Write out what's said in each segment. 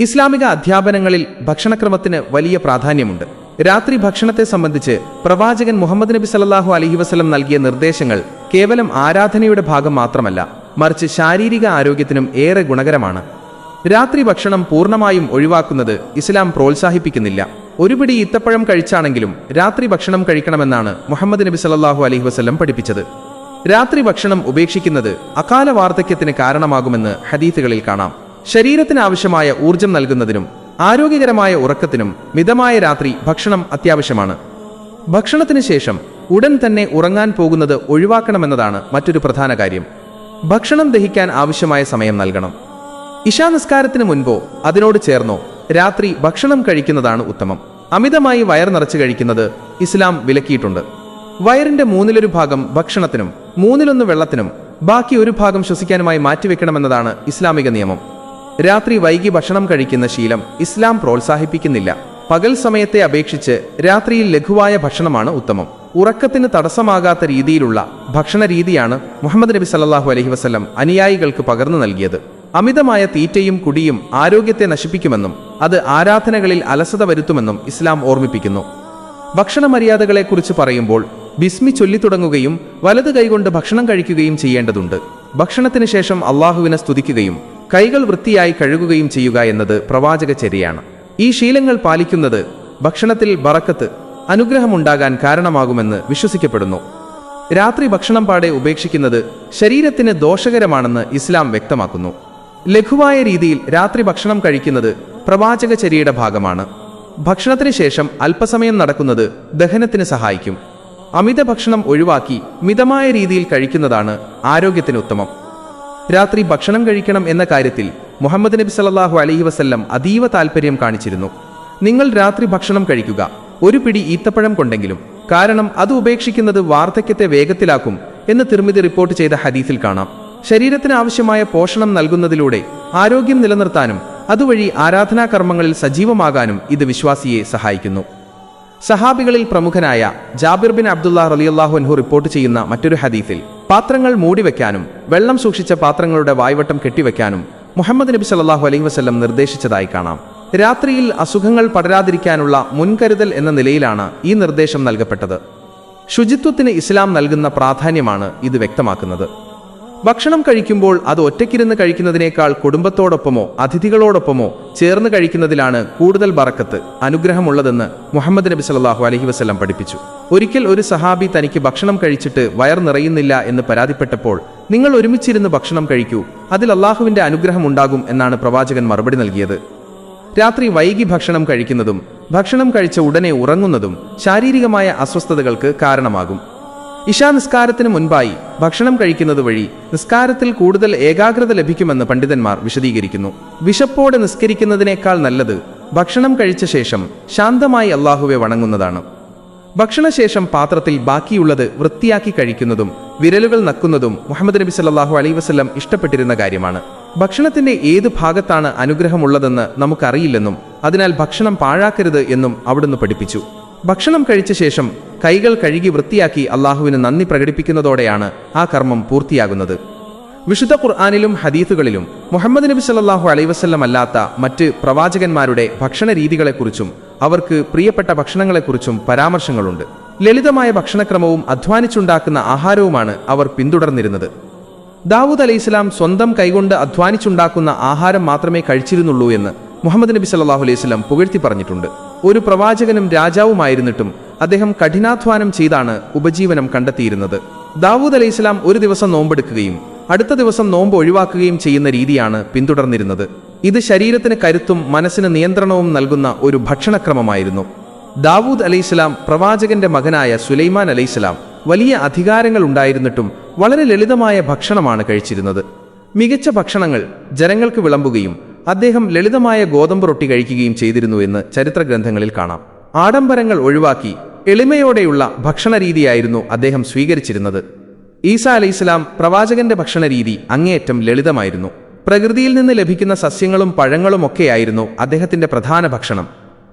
ഇസ്ലാമിക അധ്യാപനങ്ങളിൽ ഭക്ഷണക്രമത്തിന് വലിയ പ്രാധാന്യമുണ്ട്. രാത്രി ഭക്ഷണത്തെ സംബന്ധിച്ച് പ്രവാചകൻ മുഹമ്മദ് നബി സല്ലല്ലാഹു അലൈഹി വസല്ലം നൽകിയ നിർദ്ദേശങ്ങൾ കേവലം ആരാധനയുടെ ഭാഗം മാത്രമല്ല, മറിച്ച് ശാരീരിക ആരോഗ്യത്തിനും ഏറെ ഗുണകരമാണ്. രാത്രി ഭക്ഷണം പൂർണ്ണമായും ഒഴിവാക്കുന്നത് ഇസ്ലാം പ്രോത്സാഹിപ്പിക്കുന്നില്ല. ഒരു പിടി ഈത്തപ്പഴം കഴിച്ചാണെങ്കിലും രാത്രി ഭക്ഷണം കഴിക്കണമെന്നാണ് മുഹമ്മദ് നബി സല്ലല്ലാഹു അലൈഹി വസല്ലം പഠിപ്പിച്ചത്. രാത്രി ഭക്ഷണം ഉപേക്ഷിക്കുന്നത് അകാല വാർദ്ധക്യത്തിന് കാരണമാകുമെന്ന് ഹദീസുകളിൽ കാണാം. ശരീരത്തിന് ആവശ്യമായ ഊർജം നൽകുന്നതിനും ആരോഗ്യകരമായ ഉറക്കത്തിനും മിതമായ രാത്രി ഭക്ഷണം അത്യാവശ്യമാണ്. ഭക്ഷണത്തിന് ശേഷം ഉടൻ തന്നെ ഉറങ്ങാൻ പോകുന്നത് ഒഴിവാക്കണമെന്നതാണ് മറ്റൊരു പ്രധാന കാര്യം. ഭക്ഷണം ദഹിക്കാൻ ആവശ്യമായ സമയം നൽകണം. ഇശാ നിസ്കാരത്തിന് മുൻപോ അതിനോട് ചേർന്നോ രാത്രി ഭക്ഷണം കഴിക്കുന്നതാണ് ഉത്തമം. അമിതമായി വയർ നിറച്ച് കഴിക്കുന്നത് ഇസ്ലാം വിലക്കിയിട്ടുണ്ട്. വയറിന്റെ 1/3 ഭക്ഷണത്തിനും 1/3 വെള്ളത്തിനും ബാക്കി 1 ഭാഗം ശ്വസിക്കാനുമായി മാറ്റിവെക്കണമെന്നതാണ് ഇസ്ലാമിക നിയമം. രാത്രി വൈകി ഭക്ഷണം കഴിക്കുന്ന ശീലം ഇസ്ലാം പ്രോത്സാഹിപ്പിക്കുന്നില്ല. പകൽ സമയത്തെ അപേക്ഷിച്ച് രാത്രിയിൽ ലഘുവായ ഭക്ഷണമാണ് ഉത്തമം. ഉറക്കത്തിന് തടസ്സമാകാത്ത രീതിയിലുള്ള ഭക്ഷണ രീതിയാണ് മുഹമ്മദ് നബി സല്ലല്ലാഹു അലൈഹി വസല്ലം അനുയായികൾക്ക് പകർന്നു നൽകിയത്. അമിതമായ തീറ്റയും കുടിയും ആരോഗ്യത്തെ നശിപ്പിക്കുമെന്നും അത് ആരാധനകളിൽ അലസത വരുത്തുമെന്നും ഇസ്ലാം ഓർമ്മിപ്പിക്കുന്നു. ഭക്ഷണ മര്യാദകളെക്കുറിച്ച് പറയുമ്പോൾ ബിസ്മി ചൊല്ലിത്തുടങ്ങുകയും വലത് കൈകൊണ്ട് ഭക്ഷണം കഴിക്കുകയും ചെയ്യേണ്ടതുണ്ട്. ഭക്ഷണത്തിന് ശേഷം അള്ളാഹുവിനെ സ്തുതിക്കുകയും കൈകൾ വൃത്തിയായി കഴുകുകയും ചെയ്യുക എന്നത് പ്രവാചകചര്യയാണ്. ഈ ശീലങ്ങൾ പാലിക്കുന്നത് ഭക്ഷണത്തിൽ ബറക്കത്ത്, അനുഗ്രഹമുണ്ടാകാൻ കാരണമാകുമെന്ന് വിശ്വസിക്കപ്പെടുന്നു. രാത്രി ഭക്ഷണം പാടെ ഉപേക്ഷിക്കുന്നത് ശരീരത്തിന് ദോഷകരമാണെന്ന് ഇസ്ലാം വ്യക്തമാക്കുന്നു. ലഘുവായ രീതിയിൽ രാത്രി ഭക്ഷണം കഴിക്കുന്നത് പ്രവാചകചര്യയുടെ ഭാഗമാണ്. ഭക്ഷണത്തിന് ശേഷം അല്പസമയം നടക്കുന്നത് ദഹനത്തിന് സഹായിക്കും. അമിത ഭക്ഷണം ഒഴിവാക്കി മിതമായ രീതിയിൽ കഴിക്കുന്നതാണ് ആരോഗ്യത്തിന് ഉത്തമം. രാത്രി ഭക്ഷണം കഴിക്കണം എന്ന കാര്യത്തിൽ മുഹമ്മദ് നബി സല്ലല്ലാഹു അലൈഹി വസല്ലം അതീവ താൽപര്യം കാണിച്ചിരുന്നു. നിങ്ങൾ രാത്രി ഭക്ഷണം കഴിക്കുക, ഒരു പിടി ഈത്തപ്പഴം കൊണ്ടെങ്കിലും, കാരണം അത് ഉപേക്ഷിക്കുന്നത് വാർദ്ധക്യത്തെ വേഗത്തിലാക്കും എന്ന് തിർമിദി റിപ്പോർട്ട് ചെയ്ത ഹദീസിൽ കാണാം. ശരീരത്തിന് ആവശ്യമായ പോഷണം നൽകുന്നതിലൂടെ ആരോഗ്യം നിലനിർത്താനും അതുവഴി ആരാധനാകർമ്മങ്ങളിൽ സജീവമാകാനും ഇത് വിശ്വാസിയെ സഹായിക്കുന്നു. സഹാബികളിൽ പ്രമുഖനായ ജാബിർ ബിൻ അബ്ദുള്ള റളിയല്ലാഹു അൻഹു റിപ്പോർട്ട് ചെയ്യുന്ന മറ്റൊരു ഹദീസിൽ പാത്രങ്ങൾ മൂടിവെക്കാനും വെള്ളം സൂക്ഷിച്ച പാത്രങ്ങളുടെ വായ്വട്ടം കെട്ടിവെക്കാനും മുഹമ്മദ് നബി സല്ലല്ലാഹു അലൈഹി വസല്ലം നിർദ്ദേശിച്ചതായി കാണാം. രാത്രിയിൽ അസുഖങ്ങൾ പടരാതിരിക്കാനുള്ള മുൻകരുതൽ എന്ന നിലയിലാണ് ഈ നിർദ്ദേശം നൽകപ്പെട്ടത്. ശുചിത്വത്തിന് ഇസ്ലാം നൽകുന്ന പ്രാധാന്യമാണ് ഇത് വ്യക്തമാക്കുന്നത്. ഭക്ഷണം കഴിക്കുമ്പോൾ അത് ഒറ്റയ്ക്കിരുന്ന് കഴിക്കുന്നതിനേക്കാൾ കുടുംബത്തോടൊപ്പമോ അതിഥികളോടൊപ്പമോ ചേർന്ന് കഴിക്കുന്നതിലാണ് കൂടുതൽ ബറക്കത്ത്, അനുഗ്രഹമുള്ളതെന്ന് മുഹമ്മദ് നബി സല്ലല്ലാഹു അലൈഹി വസല്ലം പഠിപ്പിച്ചു. ഒരിക്കൽ ഒരു സഹാബി തനിക്ക് ഭക്ഷണം കഴിച്ചിട്ട് വയർ നിറയുന്നില്ല എന്ന് പരാതിപ്പെട്ടപ്പോൾ, നിങ്ങൾ ഒരുമിച്ചിരുന്ന് ഭക്ഷണം കഴിക്കൂ, അതിൽ അള്ളാഹുവിന്റെ അനുഗ്രഹം ഉണ്ടാകും എന്നാണ് പ്രവാചകൻ മറുപടി നൽകിയത്. രാത്രി വൈകി ഭക്ഷണം കഴിക്കുന്നതും ഭക്ഷണം കഴിച്ച ഉടനെ ഉറങ്ങുന്നതും ശാരീരികമായ അസ്വസ്ഥതകൾക്ക് കാരണമാകും. ഇശാ നിസ്കാരത്തിന് മുൻപായി ഭക്ഷണം കഴിക്കുന്നത് വഴി നിസ്കാരത്തിൽ കൂടുതൽ ഏകാഗ്രത ലഭിക്കുമെന്ന് പണ്ഡിതന്മാർ വിശദീകരിക്കുന്നു. വിശപ്പോടെ നിസ്കരിക്കുന്നതിനേക്കാൾ നല്ലത് ഭക്ഷണം കഴിച്ച ശേഷം ശാന്തമായി അള്ളാഹുവെ വണങ്ങുന്നതാണ്. ഭക്ഷണശേഷം പാത്രത്തിൽ ബാക്കിയുള്ളത് വൃത്തിയാക്കി കഴിക്കുന്നതും വിരലുകൾ നക്കുന്നതും മുഹമ്മദ് നബി സല്ലല്ലാഹു അലൈഹി വസല്ലം ഇഷ്ടപ്പെട്ടിരുന്ന കാര്യമാണ്. ഭക്ഷണത്തിന്റെ ഏത് ഭാഗത്താണ് അനുഗ്രഹമുള്ളതെന്ന് നമുക്കറിയില്ലെന്നും അതിനാൽ ഭക്ഷണം പാഴാക്കരുത് എന്നും അവിടുന്ന് പഠിപ്പിച്ചു. ഭക്ഷണം കഴിച്ച ശേഷം കൈകൾ കഴുകി വൃത്തിയാക്കി അള്ളാഹുവിന് നന്ദി പ്രകടിപ്പിക്കുന്നതോടെയാണ് ആ കർമ്മം പൂർത്തിയാകുന്നത്. വിശുദ്ധ ഖുർആനിലും ഹദീസുകളിലും മുഹമ്മദ് നബി സല്ലല്ലാഹു അലൈഹി വസല്ലം അല്ലാത്ത മറ്റ് പ്രവാചകന്മാരുടെ ഭക്ഷണ രീതികളെക്കുറിച്ചും അവർക്ക് പ്രിയപ്പെട്ട ഭക്ഷണങ്ങളെക്കുറിച്ചും പരാമർശങ്ങളുണ്ട്. ലളിതമായ ഭക്ഷണക്രമവും അധ്വാനിച്ചുണ്ടാക്കുന്ന ആഹാരവുമാണ് അവർ പിന്തുടർന്നിരുന്നത്. ദാവൂദ് അലൈഹിസ്സലാം സ്വന്തം കൈകൊണ്ട് അധ്വാനിച്ചുണ്ടാക്കുന്ന ആഹാരം മാത്രമേ കഴിച്ചിരുന്നുള്ളൂ എന്ന് മുഹമ്മദ് നബി സല്ലല്ലാഹു അലൈഹി വസല്ലം പുകഴ്ത്തി പറഞ്ഞിട്ടുണ്ട്. ഒരു പ്രവാചകനും രാജാവുമായിരുന്നിട്ടും അദ്ദേഹം കഠിനാധ്വാനം ചെയ്താണ് ഉപജീവനം കണ്ടെത്തിയിരുന്നത്. ദാവൂദ് അലൈഹിസ്സലാം ഒരു ദിവസം നോമ്പെടുക്കുകയും അടുത്ത ദിവസം നോമ്പ് ഒഴിവാക്കുകയും ചെയ്യുന്ന രീതിയാണ് പിന്തുടർന്നിരുന്നത്. ഇത് ശരീരത്തിന് കരുത്തും മനസ്സിന് നിയന്ത്രണവും നൽകുന്ന ഒരു ഭക്ഷണക്രമമായിരുന്നു. ദാവൂദ് അലൈഹിസ്സലാം പ്രവാചകന്റെ മകനായ സുലൈമാൻ അലൈഹിസ്സലാം വലിയ അധികാരങ്ങൾ ഉണ്ടായിരുന്നിട്ടും വളരെ ലളിതമായ ഭക്ഷണമാണ് കഴിച്ചിരുന്നത്. മികച്ച ഭക്ഷണങ്ങൾ ജനങ്ങൾക്ക് വിളമ്പുകയും അദ്ദേഹം ലളിതമായ ഗോതമ്പ് റൊട്ടി കഴിക്കുകയും ചെയ്തിരുന്നു എന്ന് ചരിത്ര ഗ്രന്ഥങ്ങളിൽ കാണാം. ആഡംബരങ്ങൾ ഒഴിവാക്കി എളിമയോടെയുള്ള ഭക്ഷണ രീതിയായിരുന്നു അദ്ദേഹം സ്വീകരിച്ചിരുന്നത്. ഈസാ അലൈഹിസ്സലാം പ്രവാചകന്റെ ഭക്ഷണ രീതി അങ്ങേയറ്റം ലളിതമായിരുന്നു. പ്രകൃതിയിൽ നിന്ന് ലഭിക്കുന്ന സസ്യങ്ങളും പഴങ്ങളും ഒക്കെയായിരുന്നു അദ്ദേഹത്തിന്റെ പ്രധാന ഭക്ഷണം.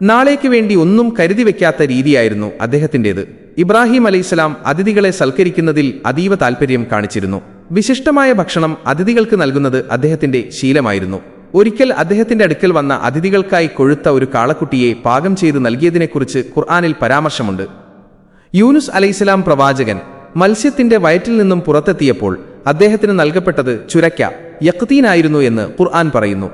നാളേക്ക് വേണ്ടി ഒന്നും കരുതി വെക്കാത്ത രീതിയായിരുന്നു അദ്ദേഹത്തിൻ്റെത്. ഇബ്രാഹിം അലൈഹിസ്സലാം അതിഥികളെ സൽക്കരിക്കുന്നതിൽ അതീവ താൽപര്യം കാണിച്ചിരുന്നു. വിശിഷ്ടമായ ഭക്ഷണം അതിഥികൾക്ക് നൽകുന്നത് അദ്ദേഹത്തിന്റെ ശീലമായിരുന്നു. ഒരിക്കൽ അദ്ദേഹത്തിന്റെ അടുക്കൽ വന്ന അതിഥികൾക്കായി കൊഴുത്ത ഒരു കാളക്കുട്ടിയെ പാകം ചെയ്ത് നൽകിയതിനെക്കുറിച്ച് ഖുർആനിൽ പരാമർശമുണ്ട്. യൂനുസ് അലൈഹിസ്സലാം പ്രവാചകൻ മത്സ്യത്തിന്റെ വയറ്റിൽ നിന്നും പുറത്തെത്തിയപ്പോൾ അദ്ദേഹത്തിന് നൽകപ്പെട്ടത് ചുരക്ക യഖ്തീനായിരുന്നു എന്ന് ഖുർആൻ പറയുന്നു.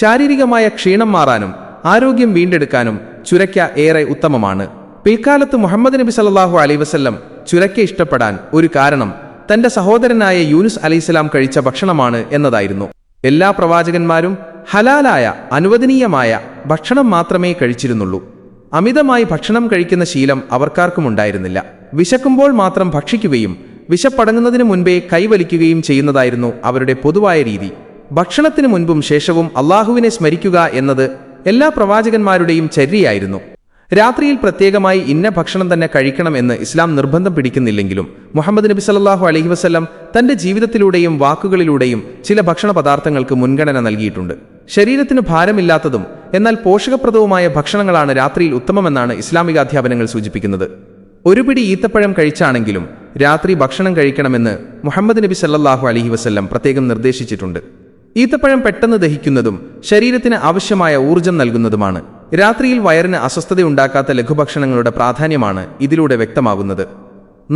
ശാരീരികമായ ക്ഷീണം മാറാനും ആരോഗ്യം വീണ്ടെടുക്കാനും ചുരക്ക ഏറെ ഉത്തമമാണ്. പിൽക്കാലത്ത് മുഹമ്മദ് നബി സല്ലല്ലാഹു അലൈഹി വസല്ലം ചുരക്ക ഇഷ്ടപ്പെടാൻ ഒരു കാരണം തന്റെ സഹോദരനായ യൂനുസ് അലൈഹിസ്സലാം കഴിച്ച ഭക്ഷണമാണ് എന്നതായിരുന്നു. എല്ലാ പ്രവാചകന്മാരും ഹലാലായ അനുവദനീയമായ ഭക്ഷണം മാത്രമേ കഴിച്ചിരുന്നുള്ളൂ. അമിതമായി ഭക്ഷണം കഴിക്കുന്ന ശീലം അവർക്കാർക്കുമുണ്ടായിരുന്നില്ല. വിശക്കുമ്പോൾ മാത്രം ഭക്ഷിക്കുകയും വിശപ്പടങ്ങുന്നതിന് മുൻപേ കൈവലിക്കുകയും ചെയ്യുന്നതായിരുന്നു അവരുടെ പൊതുവായ രീതി. ഭക്ഷണത്തിനു മുൻപും ശേഷവും അള്ളാഹുവിനെ സ്മരിക്കുക എന്നത് എല്ലാ പ്രവാചകന്മാരുടെയും ചര്യയായിരുന്നു. രാത്രിയിൽ പ്രത്യേകമായി ഇന്ന ഭക്ഷണം തന്നെ കഴിക്കണം എന്ന് ഇസ്ലാം നിർബന്ധം പിടിക്കുന്നില്ലെങ്കിലും മുഹമ്മദ് നബി സല്ലല്ലാഹു അലൈഹി വസല്ലം തന്റെ ജീവിതത്തിലൂടെയും വാക്കുകളിലൂടെയും ചില ഭക്ഷണ പദാർത്ഥങ്ങൾക്ക് മുൻഗണന നൽകിയിട്ടുണ്ട്. ശരീരത്തിന് ഭാരമില്ലാത്തതും എന്നാൽ പോഷകപ്രദവുമായ ഭക്ഷണങ്ങളാണ് രാത്രിയിൽ ഉത്തമമെന്നാണ് ഇസ്ലാമിക അധ്യാപനങ്ങൾ സൂചിപ്പിക്കുന്നത്. ഒരു പിടി ഈത്തപ്പഴം കഴിച്ചാണെങ്കിലും രാത്രി ഭക്ഷണം കഴിക്കണമെന്ന് മുഹമ്മദ് നബി സല്ലല്ലാഹു അലൈഹി വസല്ലം പ്രത്യേകം നിർദ്ദേശിച്ചിട്ടുണ്ട്. ഈത്തപ്പഴം പെട്ടെന്ന് ദഹിക്കുന്നതും ശരീരത്തിന് ആവശ്യമായ ഊർജം നൽകുന്നതുമാണ്. രാത്രിയിൽ വയറിന് അസ്വസ്ഥതയുണ്ടാക്കാത്ത ലഘുഭക്ഷണങ്ങളുടെ പ്രാധാന്യമാണ് ഇതിലൂടെ വ്യക്തമാകുന്നത്.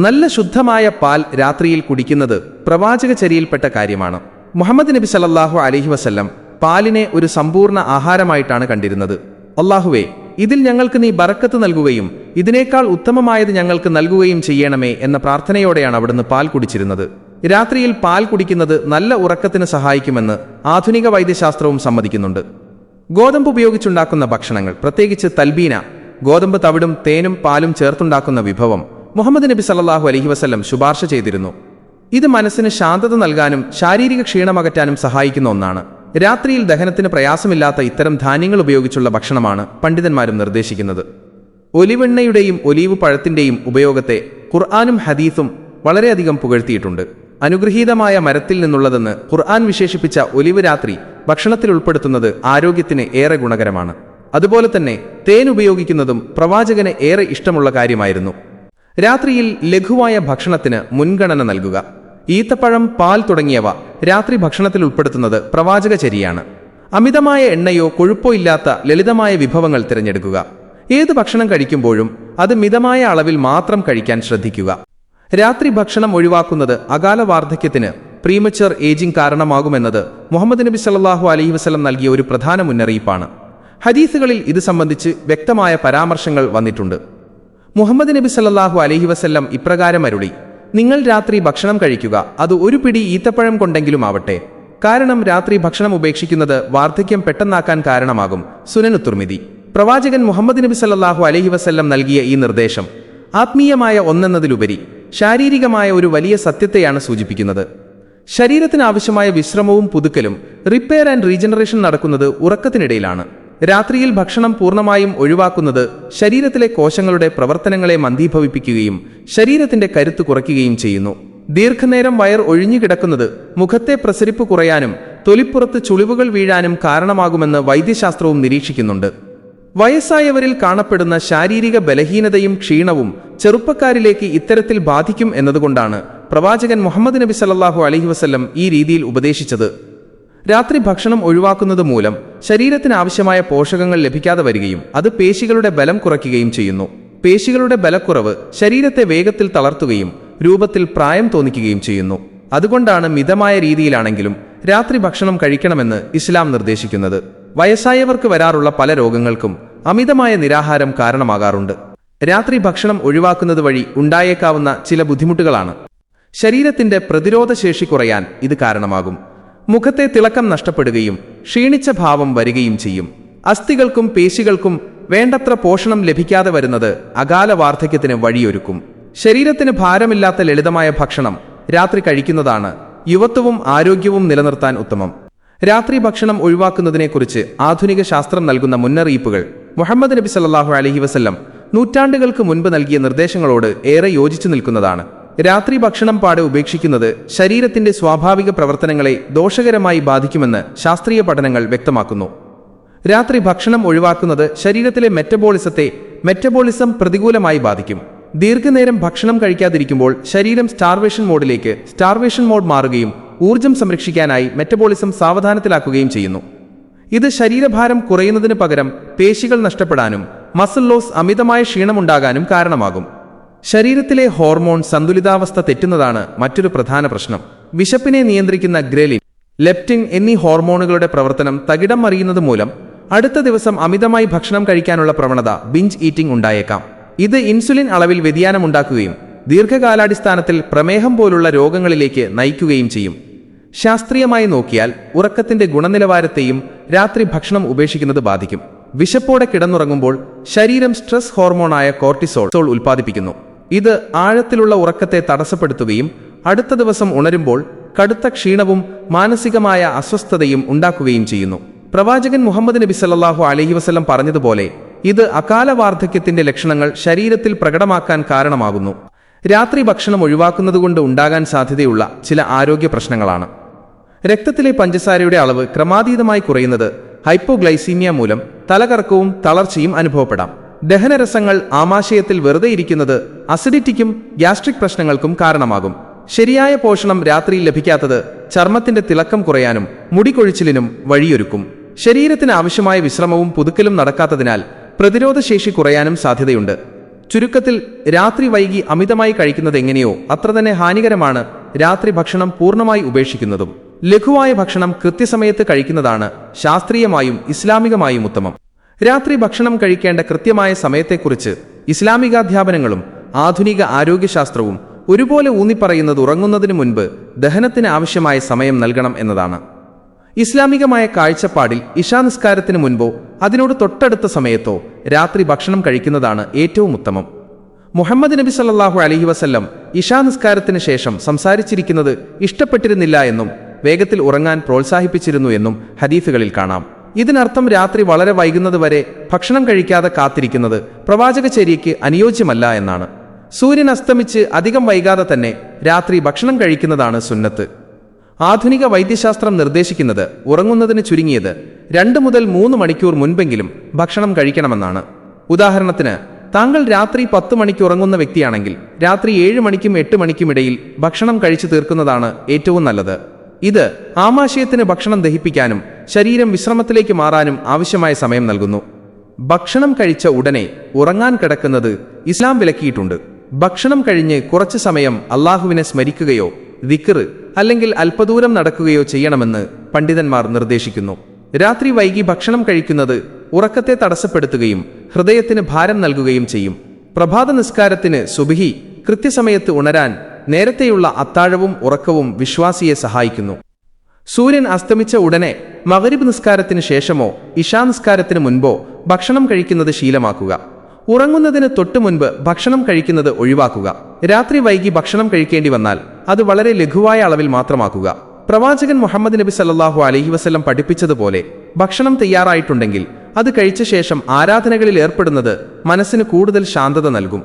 നല്ല ശുദ്ധമായ പാൽ രാത്രിയിൽ കുടിക്കുന്നത് പ്രവാചകചര്യയിൽപ്പെട്ട കാര്യമാണ്. മുഹമ്മദ് നബി സല്ലല്ലാഹു അലൈഹി വസല്ലം പാലിനെ ഒരു സമ്പൂർണ്ണ ആഹാരമായിട്ടാണ് കണ്ടിരുന്നത്. അല്ലാഹുവേ, ഇതിൽ ഞങ്ങൾക്ക് നീ ബറക്കത്ത് നൽകുകയും ഇതിനേക്കാൾ ഉത്തമമായത് ഞങ്ങൾക്ക് നൽകുകയും ചെയ്യണമേ എന്ന പ്രാർത്ഥനയോടെയാണ് അവിടുന്ന് പാൽ കുടിച്ചിരുന്നത്. രാത്രിയിൽ പാൽ കുടിക്കുന്നത് നല്ല ഉറക്കത്തിന് സഹായിക്കുമെന്ന് ആധുനിക വൈദ്യശാസ്ത്രവും സമ്മതിക്കുന്നുണ്ട്. ഗോതമ്പ് ഉപയോഗിച്ചുണ്ടാക്കുന്ന ഭക്ഷണങ്ങൾ, പ്രത്യേകിച്ച് തൽബീന, ഗോതമ്പ് തവിടും തേനും പാലും ചേർത്തുണ്ടാക്കുന്ന വിഭവം മുഹമ്മദ് നബി സല്ലല്ലാഹു അലൈഹി വസല്ലം ശുപാർശ ചെയ്തിരുന്നു. ഇത് മനസ്സിന് ശാന്തത നൽകാനും ശാരീരിക ക്ഷീണമകറ്റാനും സഹായിക്കുന്ന ഒന്നാണ്. രാത്രിയിൽ ദഹനത്തിന് പ്രയാസമില്ലാത്ത ഇത്തരം ധാന്യങ്ങൾ ഉപയോഗിച്ചുള്ള ഭക്ഷണമാണ് പണ്ഡിതന്മാരും നിർദ്ദേശിക്കുന്നത്. ഒലിവെണ്ണയുടെയും ഒലീവ് പഴത്തിന്റെയും ഉപയോഗത്തെ ഖുർആനും ഹദീസും വളരെയധികം പുകഴ്ത്തിയിട്ടുണ്ട്. അനുഗ്രഹീതമായ മരത്തിൽ നിന്നുള്ളതെന്ന് ഖുർആൻ വിശേഷിപ്പിച്ച ഒലിവ് രാത്രി ഭക്ഷണത്തിൽ ഉൾപ്പെടുത്തുന്നത് ആരോഗ്യത്തിന് ഏറെ ഗുണകരമാണ്. അതുപോലെ തന്നെ തേൻ ഉപയോഗിക്കുന്നതും പ്രവാചകന് ഏറെ ഇഷ്ടമുള്ള കാര്യമായിരുന്നു. രാത്രിയിൽ ലഘുവായ ഭക്ഷണത്തിന് മുൻഗണന നൽകുക. ഈത്തപ്പഴം, പാൽ തുടങ്ങിയവ രാത്രി ഭക്ഷണത്തിൽ ഉൾപ്പെടുത്തുന്നത് പ്രവാചകചര്യയാണ്. അമിതമായ എണ്ണയോ കൊഴുപ്പോ ഇല്ലാത്ത ലളിതമായ വിഭവങ്ങൾ തിരഞ്ഞെടുക്കുക. ഏത് ഭക്ഷണം കഴിക്കുമ്പോഴും അത് മിതമായ അളവിൽ മാത്രം കഴിക്കാൻ ശ്രദ്ധിക്കുക. രാത്രി ഭക്ഷണം ഒഴിവാക്കുന്നത് അകാല വാർദ്ധക്യത്തിന്, പ്രീമച്വർ ഏജിംഗ് കാരണമാകുമെന്നത് മുഹമ്മദ് നബി സല്ലല്ലാഹു അലൈഹി വസല്ലം നൽകിയ ഒരു പ്രധാന മുന്നറിയിപ്പാണ്. ഹദീസുകളിൽ ഇത് സംബന്ധിച്ച് വ്യക്തമായ പരാമർശങ്ങൾ വന്നിട്ടുണ്ട്. മുഹമ്മദ് നബി സല്ലല്ലാഹു അലൈഹി വസല്ലം ഇപ്രകാരം അരുളി: നിങ്ങൾ രാത്രി ഭക്ഷണം കഴിക്കുക, അത് ഒരു പിടി ഈത്തപ്പഴം കൊണ്ടെങ്കിലും ആവട്ടെ. കാരണം രാത്രി ഭക്ഷണം ഉപേക്ഷിക്കുന്നത് വാർദ്ധക്യം പെട്ടെന്നാക്കാൻ കാരണമാകും. സുനനു തുർമിദി. പ്രവാചകൻ മുഹമ്മദ് നബി സല്ലല്ലാഹു അലൈഹി വസല്ലം നൽകിയ ഈ നിർദ്ദേശം ആത്മീയമായ ഒന്നെന്നതിലുപരി ശാരീരികമായ ഒരു വലിയ സത്യത്തെയാണ് സൂചിപ്പിക്കുന്നത്. ശരീരത്തിന് ആവശ്യമായ വിശ്രമവും പുതുക്കലും റിപ്പയർ ആൻഡ് റീജനറേഷൻ നടക്കുന്നത് ഉറക്കത്തിനിടയിലാണ്. രാത്രിയിൽ ഭക്ഷണം പൂർണ്ണമായും ഒഴിവാക്കുന്നത് ശരീരത്തിലെ കോശങ്ങളുടെ പ്രവർത്തനങ്ങളെ മന്ദീഭവിപ്പിക്കുകയും ശരീരത്തിന്റെ കരുത്ത് കുറയ്ക്കുകയും ചെയ്യുന്നു. ദീർഘനേരം വയർ ഒഴിഞ്ഞുകിടക്കുന്നത് മുഖത്തെ പ്രസരിപ്പ് കുറയാനും തൊലിപ്പുറത്ത് ചുളിവുകൾ വീഴാനും കാരണമാകുമെന്ന് വൈദ്യശാസ്ത്രവും നിരീക്ഷിക്കുന്നുണ്ട്. വയസ്സായവരിൽ കാണപ്പെടുന്ന ശാരീരിക ബലഹീനതയും ക്ഷീണവും ചെറുപ്പക്കാരിലേക്ക് ഇത്തരത്തിൽ ബാധിക്കും എന്നതുകൊണ്ടാണ് പ്രവാചകൻ മുഹമ്മദ് നബി സല്ലല്ലാഹു അലൈഹി വസല്ലം ഈ രീതിയിൽ ഉപദേശിച്ചത്. രാത്രി ഭക്ഷണം ഒഴിവാക്കുന്നത് മൂലം ശരീരത്തിന് ആവശ്യമായ പോഷകങ്ങൾ ലഭിക്കാതെ വരികയും അത് പേശികളുടെ ബലം കുറയ്ക്കുകയും ചെയ്യുന്നു. പേശികളുടെ ബലക്കുറവ് ശരീരത്തെ വേഗത്തിൽ തളർത്തുകയും രൂപത്തിൽ പ്രായം തോന്നിക്കുകയും ചെയ്യുന്നു. അതുകൊണ്ടാണ് മിതമായ രീതിയിലാണെങ്കിലും രാത്രി ഭക്ഷണം കഴിക്കണമെന്ന് ഇസ്ലാം നിർദ്ദേശിക്കുന്നത്. വയസ്സായവർക്ക് വരാറുള്ള പല രോഗങ്ങൾക്കും അമിതമായ നിരാഹാരം കാരണമാകാറുണ്ട്. രാത്രി ഭക്ഷണം ഒഴിവാക്കുന്നത് വഴി ഉണ്ടായേക്കാവുന്ന ചില ബുദ്ധിമുട്ടുകളാണ്: ശരീരത്തിന്റെ പ്രതിരോധശേഷി കുറയാൻ ഇത് കാരണമാകും. മുഖത്തെ തിളക്കം നഷ്ടപ്പെടുകയും ക്ഷീണിച്ച ഭാവം വരികയും ചെയ്യും. അസ്ഥികൾക്കും പേശികൾക്കും വേണ്ടത്ര പോഷണം ലഭിക്കാതെ വരുന്നത് അകാല വാർദ്ധക്യത്തിന് വഴിയൊരുക്കും. ശരീരത്തിന് ഭാരമില്ലാത്ത ലളിതമായ ഭക്ഷണം രാത്രി കഴിക്കുന്നതാണ് യുവത്വവും ആരോഗ്യവും നിലനിർത്താൻ ഉത്തമം. രാത്രി ഭക്ഷണം ഒഴിവാക്കുന്നതിനെക്കുറിച്ച് ആധുനിക ശാസ്ത്രം നൽകുന്ന മുന്നറിയിപ്പുകൾ മുഹമ്മദ് നബി സല്ലല്ലാഹു അലൈഹി വസല്ലം നൂറ്റാണ്ടുകൾക്ക് മുൻപ് നൽകിയ നിർദ്ദേശങ്ങളോട് ഏറെ യോജിച്ചു നിൽക്കുന്നതാണ്. രാത്രി ഭക്ഷണം പാടെ ഉപേക്ഷിക്കുന്നത് ശരീരത്തിന്റെ സ്വാഭാവിക പ്രവർത്തനങ്ങളെ ദോഷകരമായി ബാധിക്കുമെന്ന് ശാസ്ത്രീയ പഠനങ്ങൾ വ്യക്തമാക്കുന്നു. രാത്രി ഭക്ഷണം ഒഴിവാക്കുന്നത് ശരീരത്തിലെ മെറ്റബോളിസം പ്രതികൂലമായി ബാധിക്കും. ദീർഘനേരം ഭക്ഷണം കഴിക്കാതിരിക്കുമ്പോൾ ശരീരം സ്റ്റാർവേഷൻ മോഡ് മാറുകയും ഊർജം സംരക്ഷിക്കാനായി മെറ്റബോളിസം സാവധാനത്തിലാക്കുകയും ചെയ്യുന്നു. ഇത് ശരീരഭാരം കുറയുന്നതിന് പകരം പേശികൾ നഷ്ടപ്പെടാനും മസിൽ ലോസ് അമിതമായ ക്ഷീണമുണ്ടാകാനും കാരണമാകും. ശരീരത്തിലെ ഹോർമോൺ സന്തുലിതാവസ്ഥ തെറ്റുന്നതാണ് മറ്റൊരു പ്രധാന പ്രശ്നം. വിശപ്പിനെ നിയന്ത്രിക്കുന്ന ഗ്രേലിൻ, ലെപ്റ്റിൻ എന്നീ ഹോർമോണുകളുടെ പ്രവർത്തനം തകിടം മറിയുന്നത് മൂലം അടുത്ത ദിവസം അമിതമായി ഭക്ഷണം കഴിക്കാനുള്ള പ്രവണത ബിഞ്ച് ഈറ്റിംഗ് ഉണ്ടായേക്കാം. ഇത് ഇൻസുലിൻ അളവിൽ വ്യതിയാനമുണ്ടാക്കുകയും ദീർഘകാലാടിസ്ഥാനത്തിൽ പ്രമേഹം പോലുള്ള രോഗങ്ങളിലേക്ക് നയിക്കുകയും ചെയ്യും. ശാസ്ത്രീയമായി നോക്കിയാൽ ഉറക്കത്തിന്റെ ഗുണനിലവാരത്തെയും രാത്രി ഭക്ഷണം ഉപേക്ഷിക്കുന്നത് ബാധിക്കും. വിശപ്പോടെ കിടന്നുറങ്ങുമ്പോൾ ശരീരം സ്ട്രെസ് ഹോർമോണായ കോർട്ടിസോൾ ഉൽപ്പാദിപ്പിക്കുന്നു. ഇത് ആഴത്തിലുള്ള ഉറക്കത്തെ തടസ്സപ്പെടുത്തുകയും അടുത്ത ദിവസം ഉണരുമ്പോൾ കടുത്ത ക്ഷീണവും മാനസികമായ അസ്വസ്ഥതയും ഉണ്ടാക്കുകയും ചെയ്യുന്നു. പ്രവാചകൻ മുഹമ്മദ് നബി സല്ലല്ലാഹു അലൈഹി വസല്ലം പറഞ്ഞതുപോലെ ഇത് അകാല വാർദ്ധക്യത്തിന്റെ ലക്ഷണങ്ങൾ ശരീരത്തിൽ പ്രകടമാക്കാൻ കാരണമാകുന്നു. രാത്രി ഭക്ഷണം ഒഴിവാക്കുന്നതുകൊണ്ട് ഉണ്ടാകാൻ സാധ്യതയുള്ള ചില ആരോഗ്യ പ്രശ്നങ്ങളാണ്. രക്തത്തിലെ പഞ്ചസാരയുടെ അളവ് ക്രമാതീതമായി കുറയുന്നത് ഹൈപ്പോഗ്ലൈസീമിയ മൂലം തലകറക്കവും തളർച്ചയും അനുഭവപ്പെടാം. ദഹനരസങ്ങൾ ആമാശയത്തിൽ വെറുതെ ഇരിക്കുന്നത് അസിഡിറ്റിക്കും ഗ്യാസ്ട്രിക് പ്രശ്നങ്ങൾക്കും കാരണമാകും. ശരിയായ പോഷണം രാത്രിയിൽ ലഭിക്കാത്തത് ചർമ്മത്തിന്റെ തിളക്കം കുറയാനും മുടികൊഴിച്ചിലിനും വഴിയൊരുക്കും. ശരീരത്തിന് ആവശ്യമായ വിശ്രമവും പുതുക്കലും നടക്കാത്തതിനാൽ പ്രതിരോധശേഷി കുറയാനും സാധ്യതയുണ്ട്. ചുരുക്കത്തിൽ രാത്രി വൈകി അമിതമായി കഴിക്കുന്നത് എങ്ങനെയോ അത്ര തന്നെ ഹാനികരമാണ് രാത്രി ഭക്ഷണം പൂർണ്ണമായി ഉപേക്ഷിക്കുന്നതും. ലഘുവായ ഭക്ഷണം കൃത്യസമയത്ത് കഴിക്കുന്നതാണ് ശാസ്ത്രീയമായും ഇസ്ലാമികമായും ഉത്തമം. രാത്രി ഭക്ഷണം കഴിക്കേണ്ട കൃത്യമായ സമയത്തെക്കുറിച്ച് ഇസ്ലാമികാധ്യാപനങ്ങളും ആധുനിക ആരോഗ്യശാസ്ത്രവും ഒരുപോലെ ഊന്നിപ്പറയുന്നത് ഉറങ്ങുന്നതിന് മുൻപ് ദഹനത്തിന് ആവശ്യമായ സമയം നൽകണം എന്നതാണ്. ഇസ്ലാമികമായ കാഴ്ചപ്പാടിൽ ഇശാ നിസ്കാരത്തിന് മുൻപോ അതിനോട് തൊട്ടടുത്ത സമയത്തോ രാത്രി ഭക്ഷണം കഴിക്കുന്നതാണ് ഏറ്റവും ഉത്തമം. മുഹമ്മദ് നബി സല്ലല്ലാഹു അലൈഹി വസല്ലം ഇശാ നിസ്കാരത്തിന് ശേഷം സംസാരിച്ചിരിക്കുന്നത് ഇഷ്ടപ്പെട്ടിരുന്നില്ല എന്നും വേഗത്തിൽ ഉറങ്ങാൻ പ്രോത്സാഹിപ്പിച്ചിരുന്നു എന്നും ഹദീസുകളിൽ കാണാം. ഇതിനർത്ഥം രാത്രി വളരെ വൈകുന്നതുവരെ ഭക്ഷണം കഴിക്കാതെ കാത്തിരിക്കുന്നത് പ്രവാചകചര്യയ്ക്ക് അനുയോജ്യമല്ല എന്നാണ്. സൂര്യൻ അസ്തമിച്ച് അധികം വൈകാതെ തന്നെ രാത്രി ഭക്ഷണം കഴിക്കുന്നതാണ് സുന്നത്ത്. ആധുനിക വൈദ്യശാസ്ത്രം നിർദ്ദേശിക്കുന്നത് ഉറങ്ങുന്നതിന് ചുരുങ്ങിയത് 2 മുതൽ 3 മണിക്കൂർ മുൻപെങ്കിലും ഭക്ഷണം കഴിക്കണമെന്നാണ്. ഉദാഹരണത്തിന്, താങ്കൾ രാത്രി 10 മണിക്ക് ഉറങ്ങുന്ന വ്യക്തിയാണെങ്കിൽ രാത്രി 7 മണിക്കും 8 മണിക്കും ഇടയിൽ ഭക്ഷണം കഴിച്ചു തീർക്കുന്നതാണ് ഏറ്റവും നല്ലത്. ഇത് ആമാശയത്തിന് ഭക്ഷണം ദഹിപ്പിക്കാനും ശരീരം വിശ്രമത്തിലേക്ക് മാറാനും ആവശ്യമായ സമയം നൽകുന്നു. ഭക്ഷണം കഴിച്ച ഉടനെ ഉറങ്ങാൻ കിടക്കുന്നത് ഇസ്ലാം വിലക്കിയിട്ടുണ്ട്. ഭക്ഷണം കഴിഞ്ഞ് കുറച്ചു സമയം അള്ളാഹുവിനെ സ്മരിക്കുകയോ ദിക്റ് അല്ലെങ്കിൽ അല്പദൂരം നടക്കുകയോ ചെയ്യണമെന്ന് പണ്ഡിതന്മാർ നിർദ്ദേശിക്കുന്നു. രാത്രി വൈകി ഭക്ഷണം കഴിക്കുന്നത് ഉറക്കത്തെ തടസ്സപ്പെടുത്തുകയും ഹൃദയത്തിന് ഭാരം നൽകുകയും ചെയ്യും. പ്രഭാത നിസ്കാരത്തിന് സുബ്ഹി കൃത്യസമയത്ത് ഉണരാൻ നേരത്തെയുള്ള അത്താഴവും ഉറക്കവും വിശ്വാസിയെ സഹായിക്കുന്നു. സൂര്യൻ അസ്തമിച്ച ഉടനെ മഗ്രിബ് നിസ്കാരത്തിന് ശേഷമോ ഇശാ നിസ്കാരത്തിന് മുൻപോ ഭക്ഷണം കഴിക്കുന്നത് ശീലമാക്കുക. ഉറങ്ങുന്നതിന് തൊട്ടു മുൻപ് ഭക്ഷണം കഴിക്കുന്നത് ഒഴിവാക്കുക. രാത്രി വൈകി ഭക്ഷണം കഴിക്കേണ്ടി വന്നാൽ അത് വളരെ ലഘുവായ അളവിൽ മാത്രമാക്കുക. പ്രവാചകൻ മുഹമ്മദ് നബി സല്ലല്ലാഹു അലൈഹി വസല്ലം പഠിപ്പിച്ചതുപോലെ ഭക്ഷണം തയ്യാറായിട്ടുണ്ടെങ്കിൽ അത് കഴിച്ച ശേഷം ആരാധനകളിൽ ഏർപ്പെടുന്നത് മനസ്സിന് കൂടുതൽ ശാന്തത നൽകും.